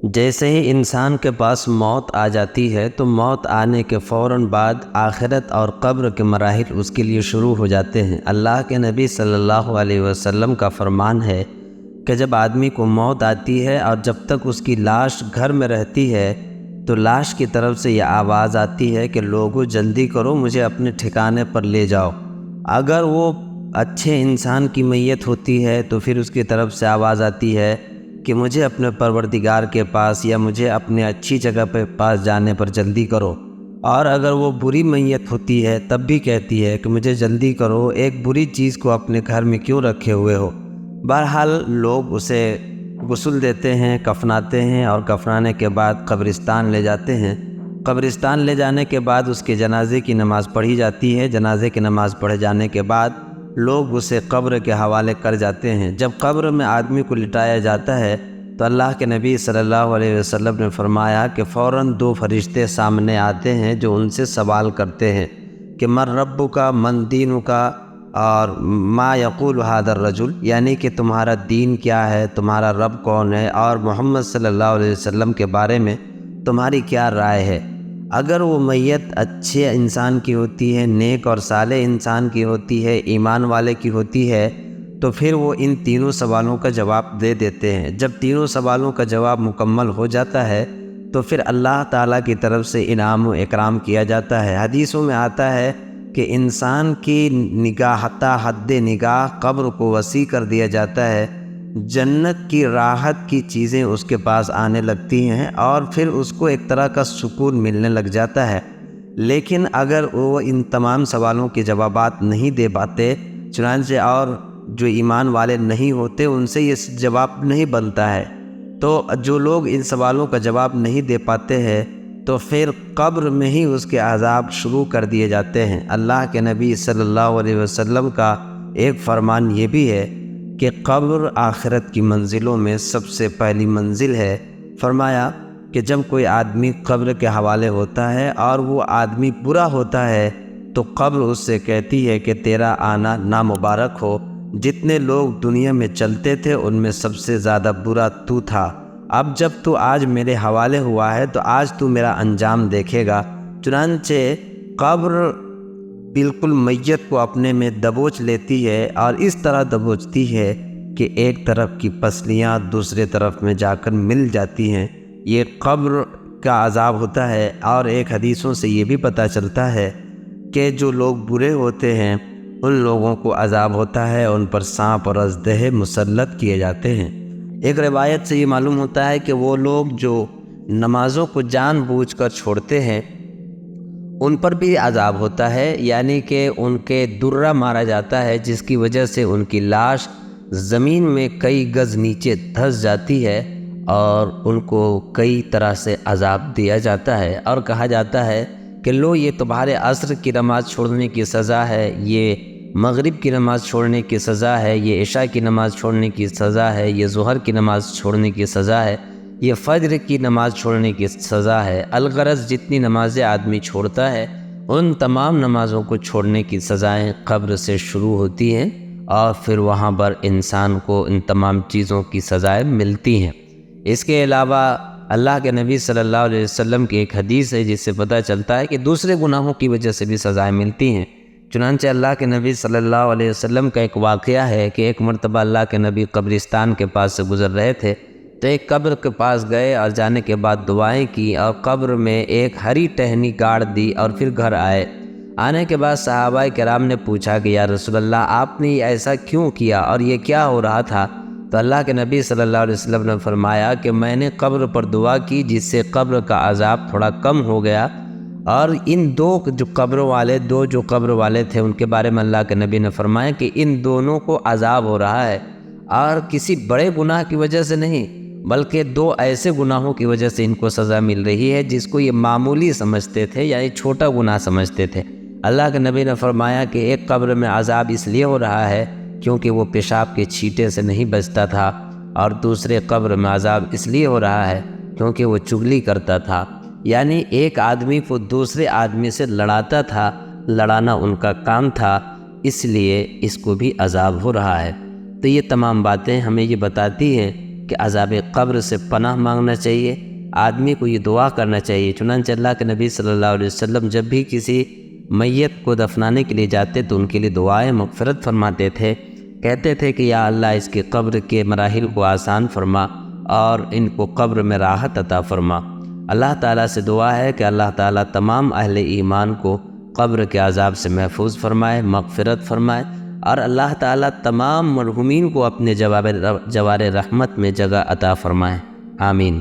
جیسے ہی انسان کے پاس موت آ جاتی ہے تو موت آنے کے فوراً بعد آخرت اور قبر کے مراحل اس کے لیے شروع ہو جاتے ہیں۔ اللہ کے نبی صلی اللہ علیہ وسلم کا فرمان ہے کہ جب آدمی کو موت آتی ہے اور جب تک اس کی لاش گھر میں رہتی ہے تو لاش کی طرف سے یہ آواز آتی ہے کہ لوگو جلدی کرو، مجھے اپنے ٹھکانے پر لے جاؤ۔ اگر وہ اچھے انسان کی میت ہوتی ہے تو پھر اس کی طرف سے آواز آتی ہے کہ مجھے اپنے پروردگار کے پاس یا مجھے اپنے اچھی جگہ پہ پاس جانے پر جلدی کرو۔ اور اگر وہ بری میت ہوتی ہے تب بھی کہتی ہے کہ مجھے جلدی کرو، ایک بری چیز کو اپنے گھر میں کیوں رکھے ہوئے ہو۔ بہرحال لوگ اسے غسل دیتے ہیں، کفناتے ہیں، اور کفنانے کے بعد قبرستان لے جاتے ہیں۔ قبرستان لے جانے کے بعد اس کے جنازے کی نماز پڑھی جاتی ہے۔ جنازے کی نماز پڑھے جانے کے بعد لوگ اسے قبر کے حوالے کر جاتے ہیں۔ جب قبر میں آدمی کو لٹایا جاتا ہے تو اللہ کے نبی صلی اللہ علیہ وسلم نے فرمایا کہ فوراً 2 فرشتے سامنے آتے ہیں جو ان سے سوال کرتے ہیں کہ من ربک من دینک اور ما یقول ھذا الرجل، یعنی کہ تمہارا دین کیا ہے، تمہارا رب کون ہے، اور محمد صلی اللہ علیہ وسلم کے بارے میں تمہاری کیا رائے ہے۔ اگر وہ میت اچھے انسان کی ہوتی ہے، نیک اور صالح انسان کی ہوتی ہے، ایمان والے کی ہوتی ہے، تو پھر وہ ان تینوں سوالوں کا جواب دے دیتے ہیں۔ جب تینوں سوالوں کا جواب مکمل ہو جاتا ہے تو پھر اللہ تعالیٰ کی طرف سے انعام و اکرام کیا جاتا ہے۔ حدیثوں میں آتا ہے کہ انسان کی نگاہ حتی حد نگاہ قبر کو وسیع کر دیا جاتا ہے، جنت کی راحت کی چیزیں اس کے پاس آنے لگتی ہیں اور پھر اس کو ایک طرح کا سکون ملنے لگ جاتا ہے۔ لیکن اگر وہ ان تمام سوالوں کے جوابات نہیں دے پاتے، چنانچہ اور جو ایمان والے نہیں ہوتے ان سے یہ جواب نہیں بنتا ہے، تو جو لوگ ان سوالوں کا جواب نہیں دے پاتے ہیں تو پھر قبر میں ہی اس کے عذاب شروع کر دیے جاتے ہیں۔ اللہ کے نبی صلی اللہ علیہ وسلم کا ایک فرمان یہ بھی ہے کہ قبر آخرت کی منزلوں میں سب سے پہلی منزل ہے۔ فرمایا کہ جب کوئی آدمی قبر کے حوالے ہوتا ہے اور وہ آدمی برا ہوتا ہے تو قبر اس سے کہتی ہے کہ تیرا آنا نامبارک ہو، جتنے لوگ دنیا میں چلتے تھے ان میں سب سے زیادہ برا تو تھا، اب جب تو آج میرے حوالے ہوا ہے تو آج تو میرا انجام دیکھے گا۔ چنانچہ قبر بالکل میت کو اپنے میں دبوچ لیتی ہے اور اس طرح دبوچتی ہے کہ ایک طرف کی پسلیاں دوسرے طرف میں جا کر مل جاتی ہیں۔ یہ قبر کا عذاب ہوتا ہے۔ اور ایک حدیثوں سے یہ بھی پتہ چلتا ہے کہ جو لوگ برے ہوتے ہیں ان لوگوں کو عذاب ہوتا ہے، ان پر سانپ اور اژدہے مسلط کیے جاتے ہیں۔ ایک روایت سے یہ معلوم ہوتا ہے کہ وہ لوگ جو نمازوں کو جان بوجھ کر چھوڑتے ہیں ان پر بھی عذاب ہوتا ہے، یعنی کہ ان کے درہ مارا جاتا ہے جس کی وجہ سے ان کی لاش زمین میں کئی گز نیچے دھس جاتی ہے اور ان کو کئی طرح سے عذاب دیا جاتا ہے، اور کہا جاتا ہے کہ لو یہ تمہارے عصر کی نماز چھوڑنے کی سزا ہے، یہ مغرب کی نماز چھوڑنے کی سزا ہے، یہ عشاء کی نماز چھوڑنے کی سزا ہے، یہ ظہر کی نماز چھوڑنے کی سزا ہے، یہ فجر کی نماز چھوڑنے کی سزا ہے۔ الغرض جتنی نمازیں آدمی چھوڑتا ہے ان تمام نمازوں کو چھوڑنے کی سزائیں قبر سے شروع ہوتی ہیں اور پھر وہاں پر انسان کو ان تمام چیزوں کی سزائیں ملتی ہیں۔ اس کے علاوہ اللہ کے نبی صلی اللہ علیہ وسلم کی ایک حدیث ہے جس سے پتہ چلتا ہے کہ دوسرے گناہوں کی وجہ سے بھی سزائیں ملتی ہیں۔ چنانچہ اللہ کے نبی صلی اللہ علیہ وسلم کا ایک واقعہ ہے کہ ایک مرتبہ اللہ کے نبی قبرستان کے پاس سے گزر رہے تھے تو ایک قبر کے پاس گئے اور جانے کے بعد دعائیں کی اور قبر میں ایک ہری ٹہنی گاڑ دی اور پھر گھر آئے۔ آنے کے بعد صحابہ کرام نے پوچھا کہ یا رسول اللہ آپ نے ایسا کیوں کیا اور یہ کیا ہو رہا تھا؟ تو اللہ کے نبی صلی اللہ علیہ وسلم نے فرمایا کہ میں نے قبر پر دعا کی جس سے قبر کا عذاب تھوڑا کم ہو گیا، اور ان دو جو قبر والے تھے ان کے بارے میں اللہ کے نبی نے فرمایا کہ ان دونوں کو عذاب ہو رہا ہے، اور کسی بڑے گناہ کی وجہ سے نہیں بلکہ 2 ایسے گناہوں کی وجہ سے ان کو سزا مل رہی ہے جس کو یہ معمولی سمجھتے تھے، یعنی چھوٹا گناہ سمجھتے تھے۔ اللہ کے نبی نے فرمایا کہ ایک قبر میں عذاب اس لیے ہو رہا ہے کیونکہ وہ پیشاب کے چھینٹے سے نہیں بچتا تھا، اور دوسرے قبر میں عذاب اس لیے ہو رہا ہے کیونکہ وہ چغلی کرتا تھا، یعنی ایک آدمی کو دوسرے آدمی سے لڑاتا تھا، لڑانا ان کا کام تھا، اس لیے اس کو بھی عذاب ہو رہا ہے۔ تو یہ تمام باتیں ہمیں یہ بتاتی ہیں کہ کہ عذاب قبر سے پناہ مانگنا چاہیے، آدمی کو یہ دعا کرنا چاہیے۔ چنانچہ اللہ کے نبی صلی اللہ علیہ وسلم جب بھی کسی میت کو دفنانے کے لیے جاتے تو ان کے لیے دعائیں مغفرت فرماتے تھے، کہتے تھے کہ یا اللہ اس کی قبر کے مراحل کو آسان فرما اور ان کو قبر میں راحت عطا فرما۔ اللہ تعالیٰ سے دعا ہے کہ اللہ تعالیٰ تمام اہل ایمان کو قبر کے عذاب سے محفوظ فرمائے، مغفرت فرمائے، اور اللہ تعالیٰ تمام مرحومین کو اپنے جوار رحمت میں جگہ عطا فرمائے۔ آمین۔